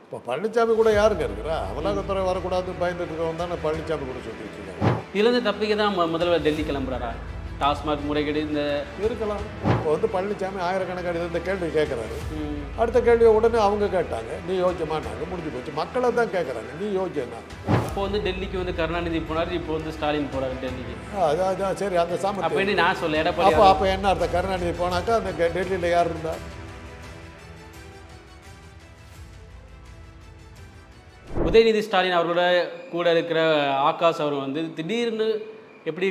இப்போ பழனிசாமி கூட யாருங்க இருக்கிறா? அமலாக்கத்துறை வரக்கூடாதுன்னு பயந்துட்டு இருக்கவங்க தானே பழனிசாமி கூட சொல்லிட்டு இருக்காங்க. இதுலேருந்து தப்பிக்க தான் முதல்வர் டெல்லி கிளம்புறாரா? டாஸ்மாக் முறைகேடு இந்த இருக்கலாம். இப்போ வந்து பழனிசாமி ஆயிரக்கணக்கான இந்த கேள்வி கேட்குறாரு. அடுத்த கேள்வியை உடனே அவங்க கேட்டாங்க, நீ யோக்கியமானாங்க, முடிஞ்சு போச்சு. மக்களை தான் கேட்குறாங்க, நீ யோக்கியனா? இப்போ வந்து டெல்லிக்கு வந்து கருணாநிதி போனார், இப்போ வந்து ஸ்டாலின் போறாரு டெல்லிக்கு. அதான் சரி, அந்த சாமி. அப்படின்னு நான் சொல்ல எடப்பாடி. அப்போ என்ன அர்த்தம்? கருணாநிதி போனாக்கா அந்த டெல்லியில் யார் இருந்தா? உதயநிதி ஸ்டாலின் அவர்களோட கூட இருக்கிற ஆகாஷ் அவர் வந்து திடீர்னு எப்படி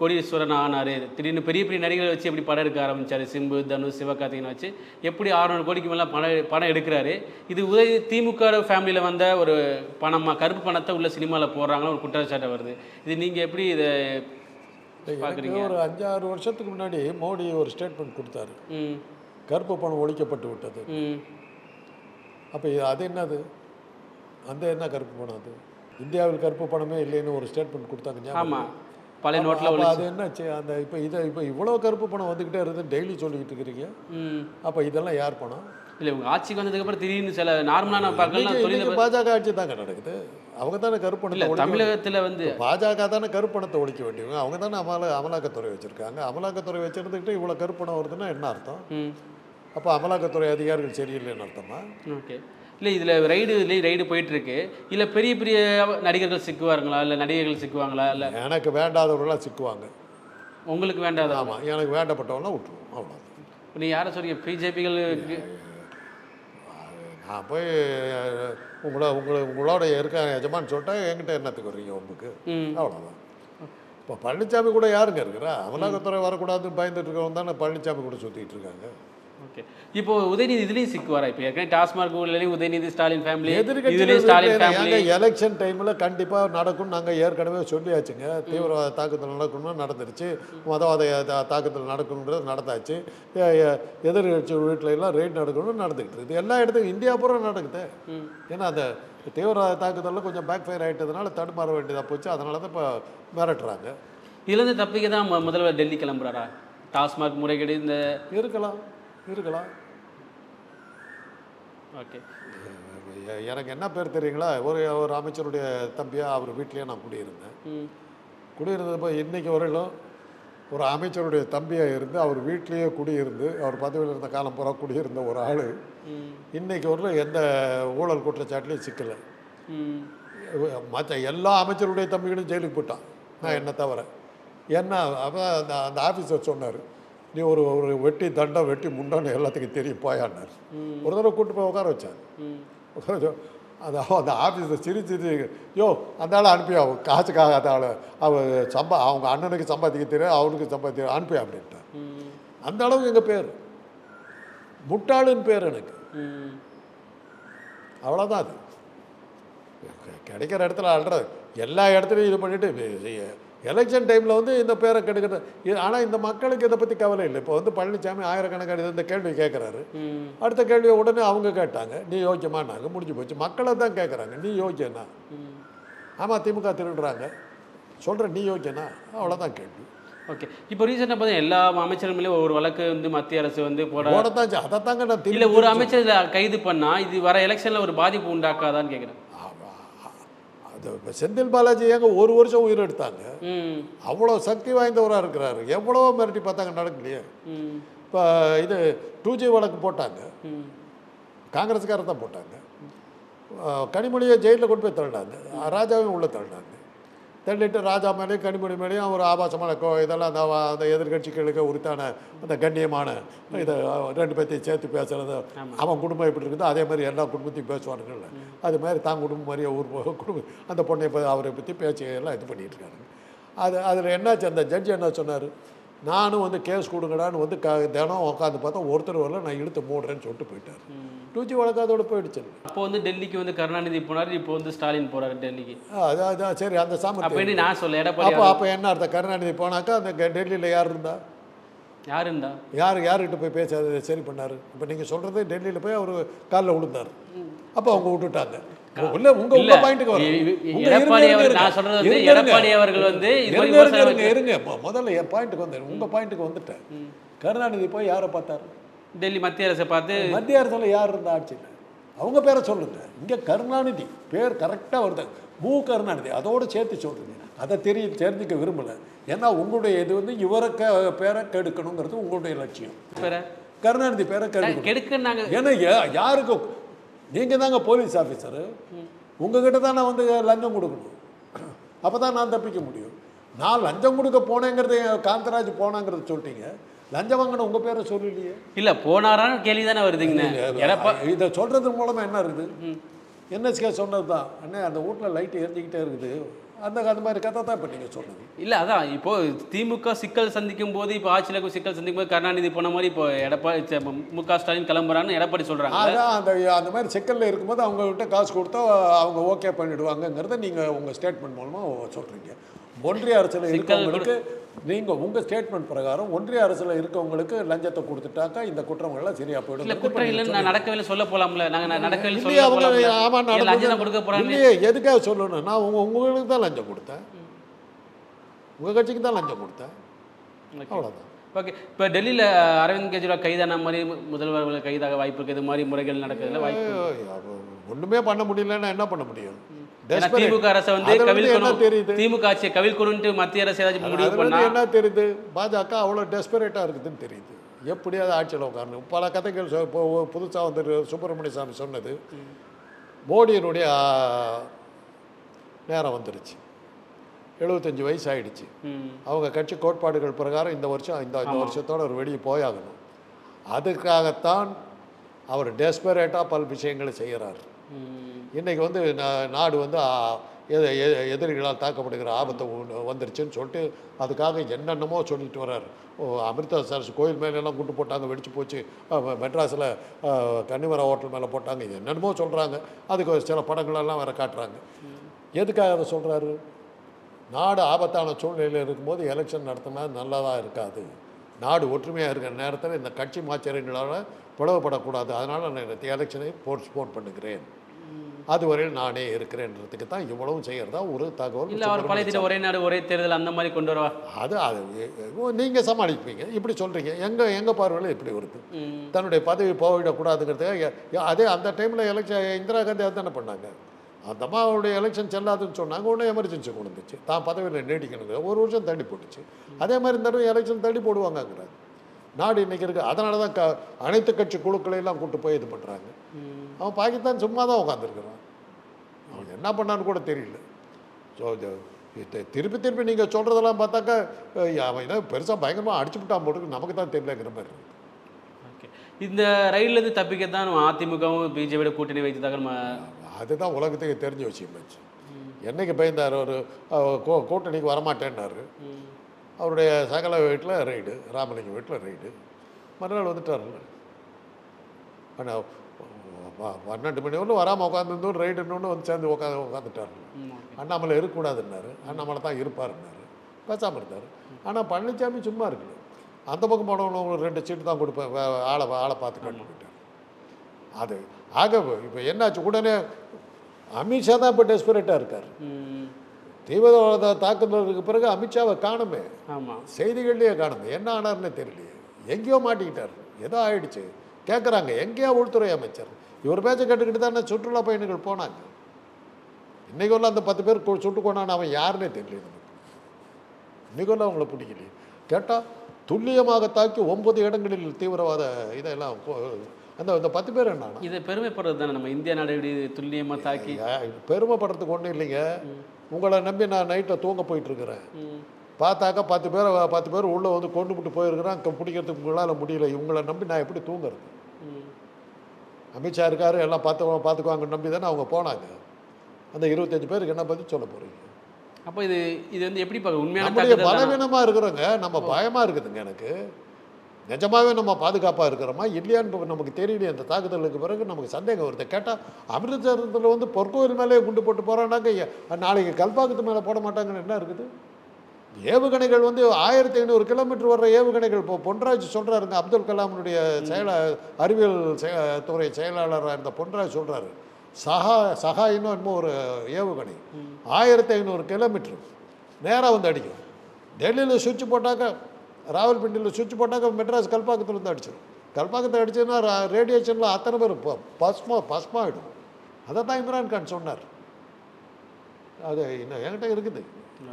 கோடீஸ்வரன் ஆனார், திடீர்னு பெரிய பெரிய நடிகர்களை வச்சு எப்படி படம் எடுக்க ஆரம்பித்தார், சிம்பு, தனுஷ், சிவகார்த்திகேயன் வச்சு எப்படி 600 கோடிக்கு மேலே படம் எடுக்கிறாரு. இது திமுக ஃபேமிலியில் வந்த ஒரு பணமாக, கருப்பு பணத்தை உள்ள சினிமாவில் போடுறாங்கன்னு ஒரு குற்றச்சாட்டு வருது. இது நீங்கள் எப்படி இதை பார்க்குறீங்க? ஒரு 5-6 வருஷத்துக்கு முன்னாடி மோடி ஒரு ஸ்டேட்மெண்ட் கொடுத்தாரு, கருப்பு பணம் ஒழிக்கப்பட்டு விட்டது. அப்போ அது என்னது? அந்த என்ன கருப்பு பணம்? அது இந்தியாவில் கருப்பு பணமே இல்லைன்னு ஒரு ஸ்டேட்மெண்ட் கொடுத்தாங்க. ஆமாம், பழைய நோட்டில். அது என்னாச்சு? அந்த இப்போ இவ்வளோ கருப்பு பணம் வந்துக்கிட்டே இருக்குது, டெய்லி சொல்லிக்கிட்டு இருக்கிறீங்க. அப்போ இதெல்லாம் யார் பணம்? இல்லை, உங்கள் ஆட்சிக்கு வந்ததுக்கப்புறம் திடீர்னு சில நார்மலான பார்க்கலாம். பாஜக ஆட்சி தாங்க நடக்குது. அவங்க தானே கருப்பு பணத்தை தமிழகத்தில் வந்து பாஜக தானே கருப்பு பணத்தை ஒழிக்க வேண்டியவங்க. அவங்க தானே அமலாக்கத்துறை வச்சுருக்காங்க. அமலாக்கத்துறை வச்சுருந்துக்கிட்டு இவ்வளோ கருப்பு பணம் வருதுன்னா என்ன அர்த்தம்? அப்போ அமலாக்கத்துறை அதிகாரிகள் சரியில்லைன்னு அர்த்தமா? ஓகே. இல்லை, இதில் ரைடு போயிட்டுருக்கு. இல்லை பெரிய பெரிய நடிகர்கள் சிக்குவாருங்களா, இல்லை நடிகைகள் சிக்குவாங்களா? இல்லை எனக்கு வேண்டாதவர்களாம் சிக்குவாங்க. உங்களுக்கு வேண்டாத? ஆமாம், எனக்கு வேண்டப்பட்டவங்களாம் விட்டுருவோம், அவ்வளோ. இப்போ நீ யாரை சொல்றீங்க? பிஜேபிகளுக்கு நான் போய் உங்களோட இருக்க எஜமான்னு சொல்லிட்டா என்கிட்ட என்னத்துக்கு வர்றீங்க உங்களுக்கு? அவ்வளோதான். இப்போ பழனிசாமி கூட யாருங்க இருக்கிறா? அமலாக்கத்துறை வரக்கூடாதுன்னு பயந்துட்டு இருக்கவங்க தானே பழனிசாமி கூட சுற்றிட்டு இருக்காங்க. ஓகே. இப்போ உதயநிதி இதுலேயும் சிக்குவாரா? இப்போ ஏற்கனவே டாஸ்மாக் ஊழலையும் உதயநிதி ஸ்டாலின் ஃபேமிலி, இதுலேயும் ஸ்டாலின் ஃபேமிலி. எலெக்ஷன் டைமில் கண்டிப்பாக நடக்கும்னு நாங்கள் ஏற்கனவே சொல்லியாச்சுங்க. தீவிரவாத தாக்குதல் நடக்கணும்னு நடந்துருச்சு, மதவாத தாக்குதல் நடக்கணுன்றது நடந்தாச்சு. எதிர்கட்சி வீட்டில எல்லாம் ரெய்ட் நடக்கணும்னு நடந்துக்கிட்டு இருக்குது. எல்லா இடத்துக்கும் இந்தியா பூரா நடக்குது. ஏன்னா அந்த தீவிரவாத தாக்குதலில் கொஞ்சம் பேக் ஃபயர் ஆகிட்டதுனால தடுமாற வேண்டியதாக போச்சு. அதனால தான் இப்போ மிரட்டுறாங்க. இதுலேருந்து தப்பிக்க தான் முதல்வர் டெல்லி கிளம்புறாரா? டாஸ்மாக் முறைகேடு இந்த இருக்கலாம். ஓகே. எனக்கு என்ன பேர் தெரியுங்களா? ஒரு அமைச்சருடைய தம்பியாக அவர் வீட்லேயே நான் குடியிருந்தப்போ இன்றைக்கி வரையிலும் ஒரு அமைச்சருடைய தம்பியாக இருந்து அவர் வீட்லேயே குடியிருந்து அவர் பதவியில் இருந்த காலம் பூரா குடியிருந்த ஒரு ஆள் இன்றைக்கி வரலும் எந்த ஊழல் குற்றச்சாட்டுலையும் சிக்கலை. மற்ற எல்லா அமைச்சருடைய தம்பிகளும் ஜெயிலுக்கு போட்டான், நான் என்ன தவிர. ஏன்னா அப்போ அந்த ஆஃபீஸர் சொன்னார், நீ ஒரு வெட்டி தண்டம் வெட்டி முண்டான்னு எல்லாத்துக்கும் தெரியும் போயான்னார். ஒரு தடவை கூப்பிட்டு போய் உட்கார வச்சார். அந்த ஆஃபீஸில் சிரிச்சு, யோ அந்த ஆளை அனுப்பி அவன் காசுக்காக அந்த ஆள் அவங்க அண்ணனுக்கு சம்பாதிக்க தெரியும், அவனுக்கு சம்பாதிக்க அனுப்பி அப்படின்ட்டார். அந்த அளவுக்கு எங்கள் பேர் முட்டாளுன்னு பேர் எனக்கு. அவ்வளோதான். அது கிடைக்கிற இடத்துல அல்றது, எல்லா இடத்துலையும் இது பண்ணிவிட்டு எலெக்ஷன் டைமில் வந்து இந்த பேரை கெடுக்கிறது. ஆனால் இந்த மக்களுக்கு இதை பற்றி கவலை இல்லை. இப்போ வந்து பழனிசாமி ஆயிரக்கணக்கான இந்த கேள்வி கேட்குறாரு. அடுத்த கேள்வியை உடனே அவங்க கேட்டாங்க, நீ யோக்கியமானாங்க, முடிஞ்சு போச்சு. மக்களை தான் கேட்குறாங்க, நீ யோக்கியனா? ஆமாம், திமுக திருடுறாங்க சொல்கிறேன், நீ யோக்கியனா? அவ்வளோதான் கேள்வி. ஓகே. இப்போ ரீசெண்டாக பார்த்தா எல்லா அமைச்சர்களுமே ஒரு வழக்கு வந்து மத்திய அரசு வந்து போடத்தான். அதை தாங்க நான் இல்லை, ஒரு அமைச்சர் கைது பண்ணால் இது வர எலெக்ஷனில் ஒரு பாதிப்பு உண்டாக்காதான்னு கேட்குறேன். அது செந்தில் பாலாஜி ஏங்க ஒரு வருஷம் உயிர் எடுத்தாங்க? அவ்வளோ சக்தி வாய்ந்தவராக இருக்கிறாரு. எவ்வளோ மிரட்டி பார்த்தாங்க, நடக்கலையே. இப்போ இது 2G வழக்கு போட்டாங்க, காங்கிரஸ்காரர் தான் போட்டாங்க. கனிமொழியை ஜெயிலில் கொண்டு போய் தள்ளினாங்க, ராஜாவையும் உள்ளே தள்ளினாங்க. தள்ளிட்டு ராஜா மேலேயும் கனிமொழி மேலேயும் ஒரு ஆபாசமான இதெல்லாம் அந்த எதிர்கட்சிகளுக்கு உரித்தான அந்த கண்ணியமான இதை ரெண்டு பேர்த்தையும் சேர்த்து பேசுகிறது. அவன் குடும்பம் எப்படி இருக்குதோ அதே மாதிரி எல்லா குடும்பத்தையும் பேசுவானுங்கள்ல, அது மாதிரி தான் குடும்பம் மாதிரியே குடும்பம் அந்த பொண்ணை அவரை பற்றி பேச்சு எல்லாம் இது பண்ணிகிட்டு இருக்காங்க. அதில் என்னாச்சு, அந்த ஜட்ஜி என்ன சொன்னார், நானும் வந்து கேஸ் கொடுங்கடான்னு வந்து தினம் உட்காந்து பார்த்தா ஒருத்தர் வரல, நான் இழுத்து மூடுறேன்னு சொல்லிட்டு போயிட்டார். 2G வழக்கு அதோட போயிடுச்சு. அப்போ வந்து டெல்லிக்கு வந்து கருணாநிதி போனார், இப்போ வந்து ஸ்டாலின் போகிறார் டெல்லிக்கு. அதான் சரி, அந்த சாமி நான் சொல்ல எடப்பாடி. அப்போ என்ன அர்த்தம்? கருணாநிதி போனாக்கா அந்த டெல்லியில் யார் இருந்தா? யாருக்கிட்ட போய் பேச சரி பண்ணார்? இப்போ நீங்கள் சொல்கிறது டெல்லியில் போய் அவர் காலில் விழுந்தார், அப்போ அவங்க விட்டுட்டாங்க. உங்க பாயிண்ட்டுக்கு இருங்க, முதல்ல என் பாயிண்ட்டுக்கு வந்தேன். உங்க பாயிண்ட்டுக்கு வந்துட்டேன். கருணாநிதி போய் யாரை பார்த்தாரு? டெல்லி மத்திய அரசை பார்த்து. மத்திய அரசில் யார் இருந்தா ஆட்சியில்? அவங்க பேரை சொல்லுங்க. இங்கே கருணாநிதி பேர் கரெக்டாக வருது, கருணாநிதி அதோடு சேர்த்து சொல்கிறீங்க. அதை தெரிஞ்சுக்க விரும்பலை. ஏன்னா உங்களுடைய இது வந்து இவரை பேரை கெடுக்கணுங்கிறது உங்களுடைய லட்சியம். கருணாநிதி பேரை கெடுக்கணும். ஏன்னா யாருக்கும் நீங்கள் தாங்க போலீஸ் ஆஃபீஸரு, உங்ககிட்ட தான் நான் வந்து லஞ்சம் கொடுக்கணும். அப்போ தான் நான் தப்பிக்க முடியும். நான் லஞ்சம் கொடுக்க போனேங்கிறது காந்தராஜ் போனாங்கிறத சொல்லிட்டீங்க, லஞ்சம் வாங்கின உங்கள் பேரை சொல்லலையே. இல்லை போனாரான்னு கேள்வி தானே வருதுங்க. இதை சொல்கிறது மூலமாக என்ன இருக்குது? என்எஸ்கே சொன்னது தான், அண்ணே அந்த வீட்டில் லைட்டு எரிஞ்சிக்கிட்டே இருக்குது, அந்த மாதிரி கதை தான் இப்போ நீங்கள் சொன்னது. இல்லை அதான் இப்போது திமுக சிக்கல் சந்திக்கும் போது, இப்போ ஆட்சியில் சிக்கல் சந்திக்கும் போது கருணாநிதி போன மாதிரி இப்போ எடப்பாடி முக ஸ்டாலின் கிளம்புறான்னு எடப்பாடி சொல்கிறாங்க. அதான் அந்த மாதிரி சிக்கலில் இருக்கும்போது அவங்ககிட்ட காசு கொடுத்தா அவங்க ஓகே பண்ணிவிடுவாங்கங்கிறத நீங்கள் உங்கள் ஸ்டேட்மெண்ட் மூலமாக சொல்கிறீங்க. ஒன்றிய அரசில் இருக்கவங்களுக்கு நீங்கள் உங்கள் ஸ்டேட்மெண்ட் பிரகாரம் ஒன்றிய அரசில் இருக்கவங்களுக்கு லஞ்சத்தை கொடுத்துட்டாக்கா இந்த குற்றங்கள்லாம் சரியா போயிடும். இல்லை குற்றம் இல்லைன்னு நான் நடக்கவில்லை சொல்ல போகலாம்ல, நாங்கள் நடக்கவில்லை இல்லையா? ஆமாம், லஞ்சம் கொடுக்க போகிறாங்க. இல்லையே, எதுக்காக சொல்லணும்? நான் உங்களுக்கு தான் லஞ்சம் கொடுத்தேன், உங்கள் கட்சிக்கு தான் லஞ்சம் கொடுத்தேன், அவ்வளோதான். ஓகே. இப்போ டெல்லியில் அரவிந்த் கெஜ்ரிவால் கைதான மாதிரி முதல்வர்கள் கைதாக வாய்ப்பு இருக்குது, இது மாதிரி முறைகள் நடக்கிறதுல வாய்ப்பு ஒன்றுமே பண்ண முடியலன்னா என்ன பண்ண முடியும்? திமுக அரசை வந்து திமுக ஆட்சியை கவிழ்க்கணும்னு மத்திய அரசு ஏதாச்சும் முடிவு பண்ணா என்ன தெரியுது? பாஜக அவ்வளோ டெஸ்பரேட்டாக இருக்குதுன்னு தெரியுது. எப்படியாவது ஆட்சியில் உட்காரணும். பல கதைகள் இப்போ புதுசாக வந்து சுப்பிரமணிய சாமி சொன்னது, மோடியினுடைய நேரம் வந்துருச்சு, 75 வயசு ஆகிடுச்சு, அவங்க கட்சி கோட்பாடுகள் பிரகாரம் இந்த வருஷத்தோட ஒரு வெளியே போயாகணும். அதுக்காகத்தான் அவர் டெஸ்பரேட்டாக பல விஷயங்களை செய்கிறார். இன்றைக்கி வந்து நாடு வந்து எதிரிகளால் தாக்கப்படுகிற ஆபத்தை வந்துருச்சுன்னு சொல்லிட்டு அதுக்காக என்னென்னமோ சொல்லிட்டு வர்றார். அமிர்தசரஸ் கோயில் மேலெல்லாம் கூட்டு போட்டாங்க, வெடிச்சு போச்சு, மெட்ராஸில் கன்னிமரா ஹோட்டல் மேலே போட்டாங்க, இது என்னென்னமோ சொல்கிறாங்க. அதுக்கு சில படங்களெல்லாம் வேறு காட்டுறாங்க. எதுக்காக அதை சொல்கிறாரு? நாடு ஆபத்தான சூழ்நிலையில் இருக்கும்போது எலெக்ஷன் நடத்தினா நல்லதாக இருக்காது, நாடு ஒற்றுமையாக இருக்கிற நேரத்தில் இந்த கட்சி மாச்சரியங்களால் பிளவுபடக்கூடாது, அதனால் நான் இந்த எலெக்ஷனை போஸ்ட்போன் பண்ணுகிறேன், அதுவரையில் நானே இருக்கிறேன்றதுக்கு தான் இவ்வளவு செய்கிறதா ஒரு தகவல். இல்லை அவர் பழைய ஒரே நாடு ஒரே தேர்தல் அந்த மாதிரி கொண்டு வருவா, அது நீங்கள் சமாளிப்பீங்க. இப்படி சொல்கிறீங்க, எங்கள் பார்வையில் இப்படி வருது. தன்னுடைய பதவி போயிடக்கூடாதுங்கிறதுக்கு அதே அந்த டைமில் எலெக்ஷன் இந்திரா காந்தி அது தானே பண்ணாங்க. அந்த அம்மாவுடைய எலெக்ஷன் செல்லாதுன்னு சொன்னாங்க, உடனே எமர்ஜென்சி கொண்டு வந்துச்சு, தான் பதவியில் நீடிக்கணுங்க, ஒரு வருஷம் தள்ளி போட்டுச்சு. அதே மாதிரி இந்த தடவை எலெக்ஷன் தள்ளி போடுவாங்கங்கிறாங்க. நாடு இன்றைக்கி இருக்குது. அதனால தான் அனைத்து கட்சி குழுக்களையெல்லாம் கூட்டு போய் இது பண்ணுறாங்க. அவன் பாகிஸ்தான் சும்மா தான் உட்காந்துருக்குறான், அவன் என்ன பண்ணான்னு கூட தெரியல. ஸோ திருப்பி நீங்கள் சொல்கிறதெல்லாம் பார்த்தாக்கா அவன் ஏதாவது பெருசாக பயங்கரமாக அடிச்சுவிட்டான் போட்டு நமக்கு தான் தெரியலங்கிற மாதிரி இருக்குது. ஓகே. இந்த ரயிலேருந்து தப்பிக்க தான் அதிமுகவும் பிஜேபியோட கூட்டணி வைத்ததாக நம்ம அதுதான் உலகத்துக்கு தெரிஞ்ச விஷயம் வச்சு. என்னைக்கு பயந்தார் ஒரு கூட்டணிக்கு வரமாட்டேன்னாரு, அவருடைய சகல வீட்டில் ரைடு, ராமலிங்கம் வீட்டில் ரைடு, மறுநாள் வந்துட்டார்ல. ஆனால் 12 மணி வரலும் வராமல் உட்காந்துருந்தோம், ரைடுன்னு வந்து சேர்ந்து உட்காந்துட்டார். அண்ணாமலை இருக்கக்கூடாதுன்னாரு, அண்ணாமலை தான் இருப்பாருன்னாரு, பேசாமல் இருந்தார். ஆனால் பழனிசாமி சும்மா இருக்குது, அந்த பக்கம் போனவங்க 2 சீட்டு தான் கொடுப்பேன், ஆளை பார்த்து கட்டு போயிட்டார். அது ஆக இப்போ என்னாச்சு, உடனே அமித்ஷா தான் இப்போ டெஸ்பரேட்டாக இருக்கார். தீவிரவாத தாக்குதலுக்கு பிறகு அமித்ஷாவை காணுமே, செய்திகள்லேயே காணுமே, என்ன ஆனார்னே தெரியலையே, எங்கேயோ மாட்டிக்கிட்டார், ஏதோ ஆயிடுச்சு. கேட்குறாங்க எங்கேயோ உள்துறை அமைச்சர், இவர் பேச்சை கேட்டுக்கிட்டு தானே சுற்றுலா பயணிகள் போனாங்க. இன்றைக்கு உள்ள அந்த 10 பேர் சுட்டு கொண்டான்னு அவன் யாருன்னே தெரியல நமக்கு. இன்றைக்கு உள்ள அவங்கள பிடிக்கலையே. கேட்டால் துல்லியமாக தாக்கி 9 இடங்களில் தீவிரவாத இதெல்லாம் அந்த 10 பேர் என்ன இதை பெருமைப்படுறது தானே நம்ம இந்தியா நாடு துல்லியமாக தாக்கி. பெருமைப்படுறதுக்கு ஒன்றும் இல்லைங்க. உங்களை நம்பி நான் நைட்டை தூங்க போயிட்டுருக்கிறேன், பார்த்தாக்கா 10 பேர் உள்ளே வந்து கொண்டு விட்டு போயிருக்கிறான், பிடிக்கிறதுக்கு உங்களால் முடியல, இவங்களை நம்பி நான் எப்படி தூங்குறது? அமித்ஷா இருக்காரு, எல்லாம் பார்த்துக்குவாங்க நம்பி தானே அவங்க போனாங்க. அந்த 25 பேருக்கு என்ன பற்றி சொல்ல போகிறீங்க? அப்போ இது வந்து எப்படி உண்மையான பலவீனமாக இருக்கிறோங்க, நம்ம பயமாக இருக்குதுங்க. எனக்கு நிஜமாகவே நம்ம பாதுகாப்பாக இருக்கிறோமா இல்லையான்னு நமக்கு தெரியலையே. அந்த தாக்குதலுக்கு பிறகு நமக்கு சந்தேகம் வருது. கேட்டால் அமிர்தசரத்தில் வந்து பொற்கோவில் மேலே குண்டு போட்டு போகிறான்னாக்க நாளைக்கு கல்பாக்கத்து மேலே போட மாட்டாங்கன்னு என்ன இருக்குது? ஏவுகணைகள் வந்து 1500 கிலோமீட்டர் வர்ற ஏவுகணைகள். இப்போ பொன்ராஜ் சொல்கிறாருங்க, அப்துல் கலாமுடைய அறிவியல் துறை செயலாளராக இருந்த பொன்ராஜ் சொல்கிறாரு, சகா இன்னும் என்னமோ ஒரு ஏவுகணை 1500 கிலோமீட்டர் நேராக வந்து அடிக்கும். டெல்லியில் சுவிட்ச் போட்டாக்க, ராவல்பிண்டியில் சுவிட்ச் போட்டாக்க மெட்ராஸ் கல்பாக்கத்தில் வந்து அடிச்சிடும். கல்பாக்கத்தை அடிச்சதுன்னா ரேடியேஷனில் அத்தனை பேர் பஸ்மாகிடும். அதை தான் இம்ரான்கான் சொன்னார். அது இன்னும் என்கிட்ட இருக்குது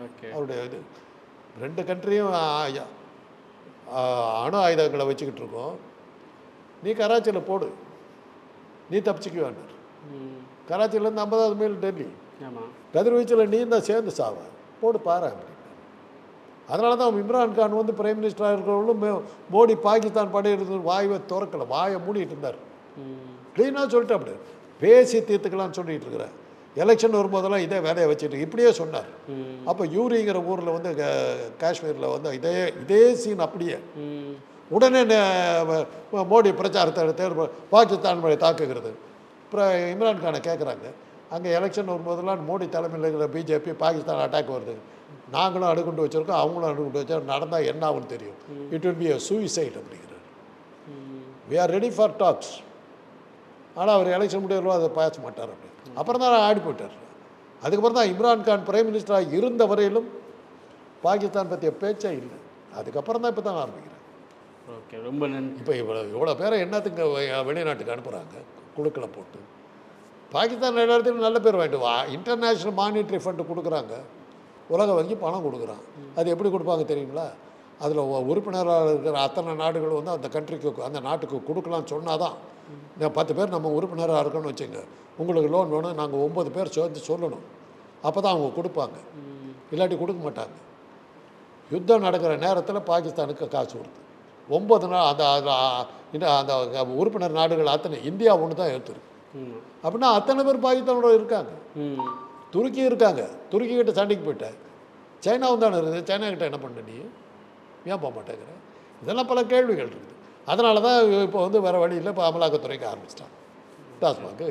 ஓகே. அவருடைய இது. 2 கண்ட்ரியும் அணு ஆயுதங்களை வச்சுக்கிட்டு இருக்கோம். நீ கராச்சியில் போடு, நீ தப்பிச்சுக்குவான்னார். கராச்சியிலேருந்து 50வது மைல் டெல்லி, ஆமாம். கதிர்வீச்சில் நீ தான் சேர்ந்து சாவ, போடு பாரு அப்படின்னார். அதனால தான் இம்ரான்கான் வந்து பிரைம் மினிஸ்டராக இருக்கிறவங்களும் மோடி பாகிஸ்தான் படையிறது வாயை திறக்கலை, வாயை மூடிட்டு இருந்தார். க்ளீனாக சொல்லிட்டு அப்படி பேசி தீர்த்துக்கலாம்னு சொல்லிட்டு இருக்கிறேன். எலெக்ஷன் வரும்போதெல்லாம் இதே வேலையை வச்சுட்டு இப்படியே சொன்னார். அப்போ யூரிங்கிற ஊரில் வந்து காஷ்மீரில் வந்து இதே சீன் அப்படியே உடனே மோடி பிரச்சாரத்தை பாகிஸ்தான் மொழி தாக்குகிறது. அப்புறம் இம்ரான்கானை கேட்குறாங்க, அங்கே எலெக்ஷன் வரும்போதெல்லாம் மோடி தலைமையில் இருக்கிற பிஜேபி பாகிஸ்தான் அட்டாக் வருது, நாங்களும் அணுகுண்டு வச்சுருக்கோம், அவங்களும் அணுகுண்டு வச்சா நடந்தால் என்ன ஆகும்னு தெரியும், it will be a suicide அப்படிங்கிறார். We are ready for talks. ஆனால் அவர் எலெக்ஷன் முடியறோ அதை பேச மாட்டார். அப்படி அப்புறம் தான் ஆடி போயிட்டார். அதுக்கப்புறம் தான் இம்ரான்கான் பிரைம் மினிஸ்டராக இருந்த வரையிலும் பாகிஸ்தான் பற்றிய பேச்சே இல்லை. அதுக்கப்புறம் தான் இப்போ தான் ஆரம்பிக்கிறேன். ஓகே, ரொம்ப நன்றி. இப்போ இவ்வளோ பேரை என்னத்துக்கு வெளிநாட்டுக்கு அனுப்புகிறாங்க குழுக்களை போட்டு. பாகிஸ்தான் எல்லா இடத்துலையும் நல்ல பேர் வாங்கிட்டு இன்டர்நேஷ்னல் மானிட்டரி ஃபண்டு கொடுக்குறாங்க, உலக வங்கி பணம் கொடுக்குறான். அது எப்படி கொடுப்பாங்க தெரியுங்களா? அதில் உறுப்பினராக இருக்கிற அத்தனை நாடுகள் வந்து அந்த கண்ட்ரிக்கு அந்த நாட்டுக்கு கொடுக்கலான்னு சொன்னால் தான். 10 பேர் நம்ம உறுப்பினராக இருக்கணும்னு வச்சுங்க, உங்களுக்கு லோன் வேணும், நாங்கள் 9 பேர் சேர்ந்து சொல்லணும், அப்போ தான் அவங்க கொடுப்பாங்க, இல்லாட்டி கொடுக்க மாட்டாங்க. யுத்தம் நடக்கிற நேரத்தில் பாகிஸ்தானுக்கு காசு கொடுத்து 9 நாள் அந்த உறுப்பினர் நாடுகள் அத்தனை இந்தியா ஒன்று தான் எடுத்துருக்கு. அப்படின்னா அத்தனை பேர் பாகிஸ்தானோட இருக்காங்க. துருக்கி இருக்காங்க, துருக்கி கிட்ட சண்டைக்கு போயிட்டேன். சைனாவும் தானே இருக்குது, சைனா கிட்ட என்ன பண்ண நீ ஏன் போக மாட்டேங்கிற? இதெல்லாம் பல கேள்விகள் இருக்குது. அதனால தான் இப்போ வந்து வேறு வழியில் இப்போ அமலாக்கத்துறைக்கு ஆரம்பிச்சிட்டாங்க டாஸ்மாக்.